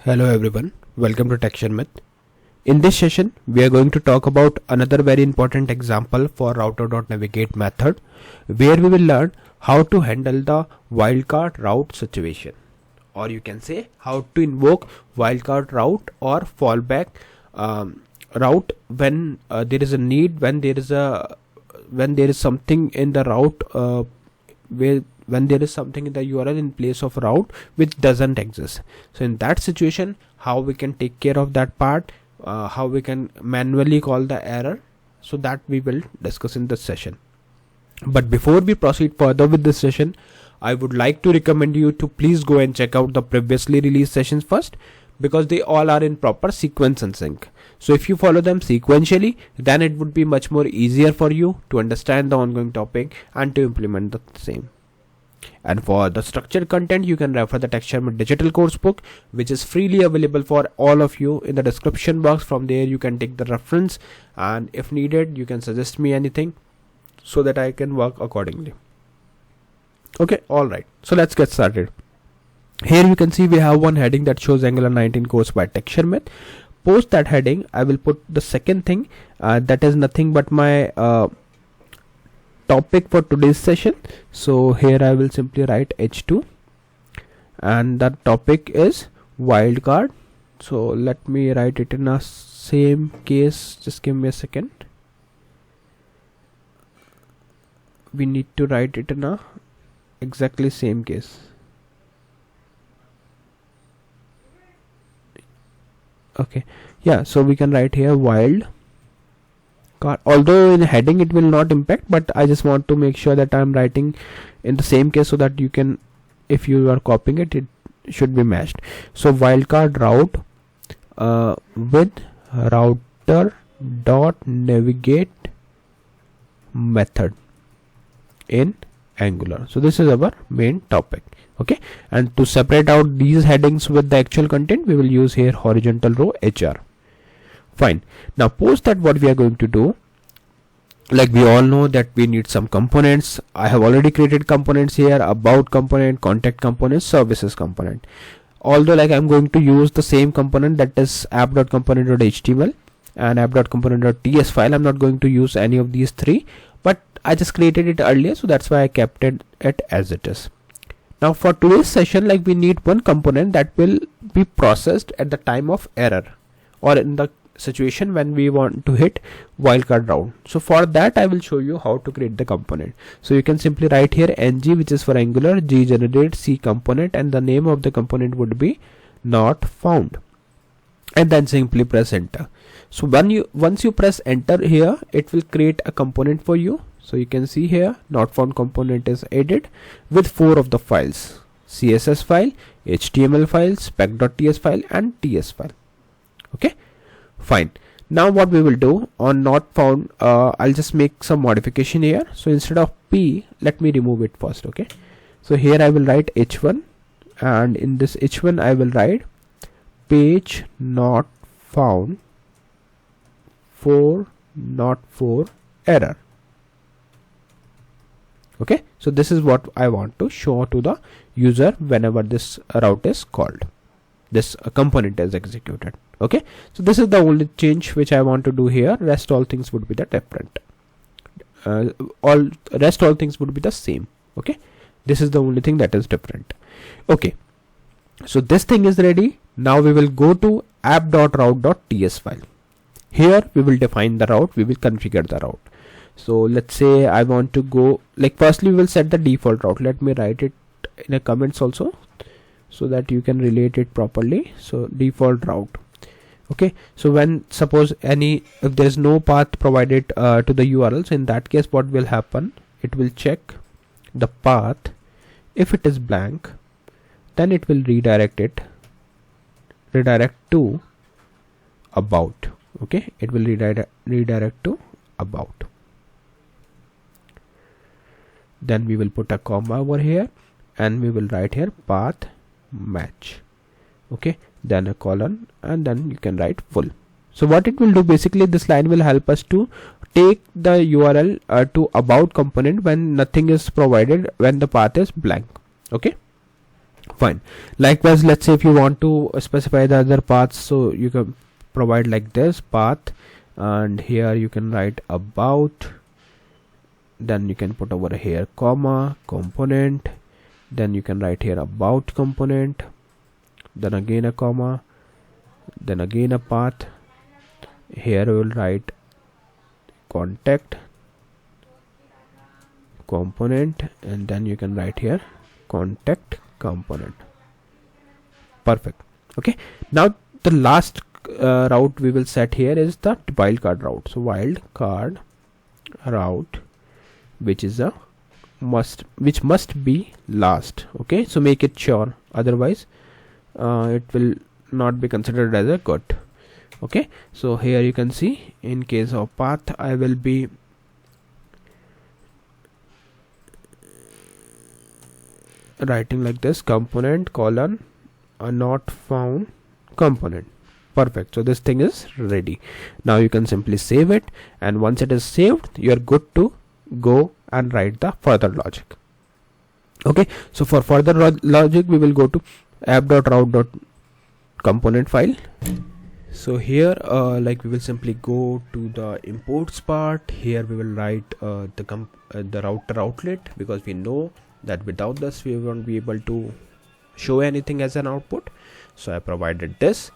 Hello everyone, welcome to Sharmit. In this session, we are going to talk about another very important example for Router.Navigate method, where we will learn how to handle the wildcard route situation, or you can say how to invoke wildcard route or fallback route when there is a need, when there is something in the route when there is something in the URL in place of route which doesn't exist. So in that situation, how we can take care of that part, how we can manually call the error, so that we will discuss in this session. But before we proceed further with this session, I would like to recommend you to please go and check out the previously released sessions first, because they all are in proper sequence and sync. So if you follow them sequentially, then it would be much more easier for you to understand the ongoing topic and to implement the same. And for the structured content, you can refer the Sharmit digital course book, which is freely available for all of you in the description box. From there you can take the reference, and if needed you can suggest me anything so that I can work accordingly. Okay, alright, so let's get started. Here you can see we have one heading that shows Angular 19 course by Sharmit. Post that heading, I will put the second thing that is nothing but my topic for today's session. So here I will simply write h2, and the topic is wildcard. So let me write it in a same case, just give me a second. We need to write it in a exactly same case. Okay, yeah, so we can write here wild card, although in heading it will not impact, but I just want to make sure that I am writing in the same case so that you can, if you are copying it, it should be matched. So wildcard route with Router.Navigate method in Angular. So this is our main topic. Okay, and to separate out these headings with the actual content, we will use here horizontal row HR. Fine. Now post that, what we are going to do, like we all know that we need some components. I have already created components here: about component, contact component, services component. Although like I'm going to use the same component, that is app.component.html and app.component.ts file. I'm not going to use any of these three, but I just created it earlier, so that's why I kept it as it is. Now for today's session, like we need one component that will be processed at the time of error, or in the situation when we want to hit wildcard route. So for that I will show you how to create the component. So you can simply write here ng, which is for Angular, g generate c component, and the name of the component would be not found, and then simply press enter. So once you press enter here, it will create a component for you. So you can see here not found component is added with 4 of the files: CSS file, HTML file, spec.ts file, and ts file. Okay, fine. Now what we will do on not found, I'll just make some modification here. So instead of p, let me remove it first. Okay, so here I will write h1, and in this h1 I will write page not found for not for error. Okay, so this is what I want to show to the user whenever this route is called, this component is executed. Okay, so this is the only change which I want to do here. Rest all things would be the different, all things would be the same. Okay, this is the only thing that is different. Okay, so this thing is ready. Now we will go to app.route.ts file. Here we will define the route, we will configure the route. So let's say I want to go, like firstly we will set the default route. Let me write it in a comments also so that you can relate it properly. So default route. Okay, so when suppose if there is no path provided to the URL, so in that case what will happen, it will check the path. If it is blank, then it will redirect to about. Okay, it will redirect to about. Then we will put a comma over here, and we will write here path match. Okay, then a colon, and then you can write full. So what it will do, basically this line will help us to take the URL to about component when nothing is provided, when the path is blank. Okay, Fine. Likewise, let's say if you want to specify the other paths, so you can provide like this path, and here you can write about, then you can put over here comma component, then you can write here about component, then again a comma, then again a path. Here we will write contact component, and then you can write here contact component. Perfect. Okay, now the last route we will set here is the wildcard route. So wildcard route, which is a which must be last. Okay, so make it sure, otherwise it will not be considered as a good. Okay, so here you can see in case of path I will be writing like this component colon a not found component. Perfect. So this thing is ready. Now you can simply save it, and once it is saved, you are good to go and write the further logic. Okay, so for further logic we will go to app.route.component file. So here like we will simply go to the imports part. Here we will write the router outlet, because we know that without this we won't be able to show anything as an output. So I provided this,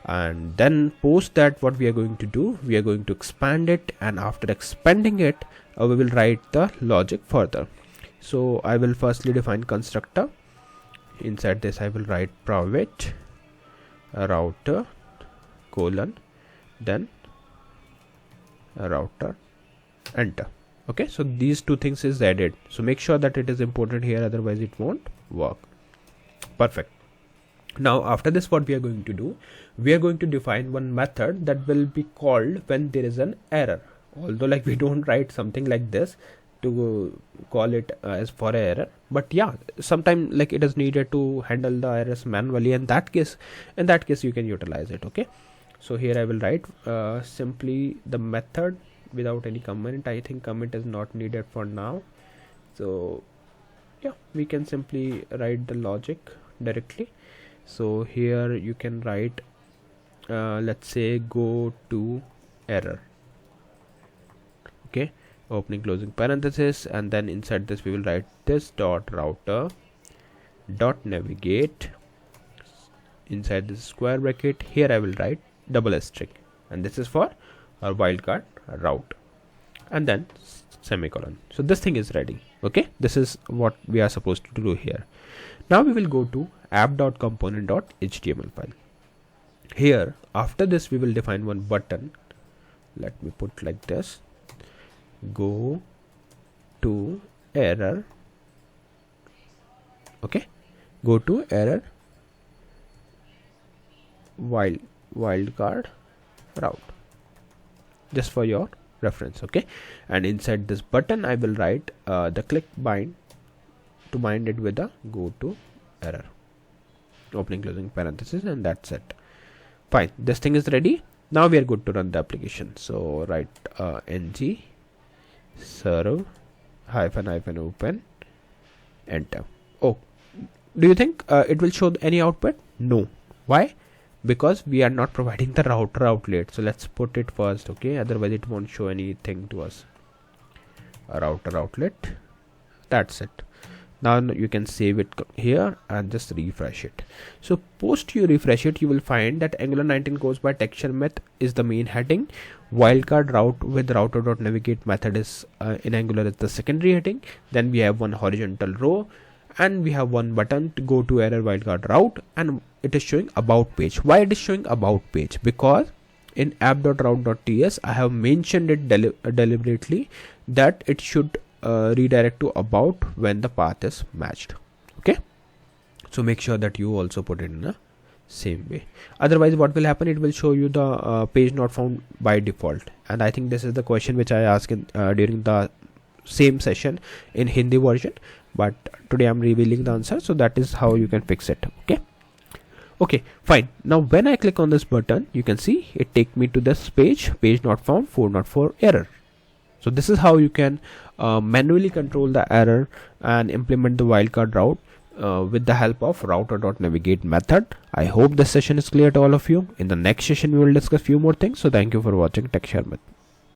and then post that what we are going to do, we are going to expand it, and after expanding it we will write the logic further. So I will firstly define constructor. Inside this I will write private router colon then router, enter. Okay, so these two things is added, so make sure that it is imported here, otherwise it won't work. Perfect. Now after this what we are going to do, we are going to define one method that will be called when there is an error. Although like we don't write something like this to call it as for error, but yeah, sometime like it is needed to handle the errors manually, and in that case you can utilize it. Okay, so here I will write simply the method without any comment. I think comment is not needed for now, so yeah, we can simply write the logic directly. So here you can write let's say go to error. Okay, opening closing parenthesis, and then inside this we will write this dot router.navigate. Inside this square bracket, here I will write double asterisk, and this is for our wildcard route, and then semicolon. So this thing is ready. Okay, this is what we are supposed to do here. Now we will go to app.component.html file. Here after this we will define one button. Let me put like this, go to error. Okay, go to error wildcard route, just for your reference. Okay, and inside this button I will write the click bind to bind it with the go to error, opening closing parenthesis, and that's it. Fine, this thing is ready. Now we are good to run the application. So write ng serve -- open, enter. Oh, do you think it will show any output? No. Why? Because we are not providing the router outlet. So let's put it first. Okay, otherwise it won't show anything to us. A router outlet, that's it. Now you can save it here and just refresh it. So post you refresh it, you will find that Angular 19 goes by texture method is the main heading. Wildcard route with Router.Navigate method is in Angular is the secondary heading. Then we have one horizontal row, and we have one button to go to error wildcard route, and it is showing about page. Why it is showing about page? Because in app.route.ts I have mentioned it deliberately that it should redirect to about when the path is matched. Okay, so make sure that you also put it in the same way, otherwise what will happen, it will show you the page not found by default. And I think this is the question which I asked in, during the same session in Hindi version, but today I'm revealing the answer, so that is how you can fix it. Okay, fine. Now when I click on this button, you can see it take me to this page not found 404 error. So this is how you can manually control the error and implement the wildcard route with the help of Router.Navigate method. I hope this session is clear to all of you. In the next session we will discuss few more things. So thank you for watching Tech Sharmit.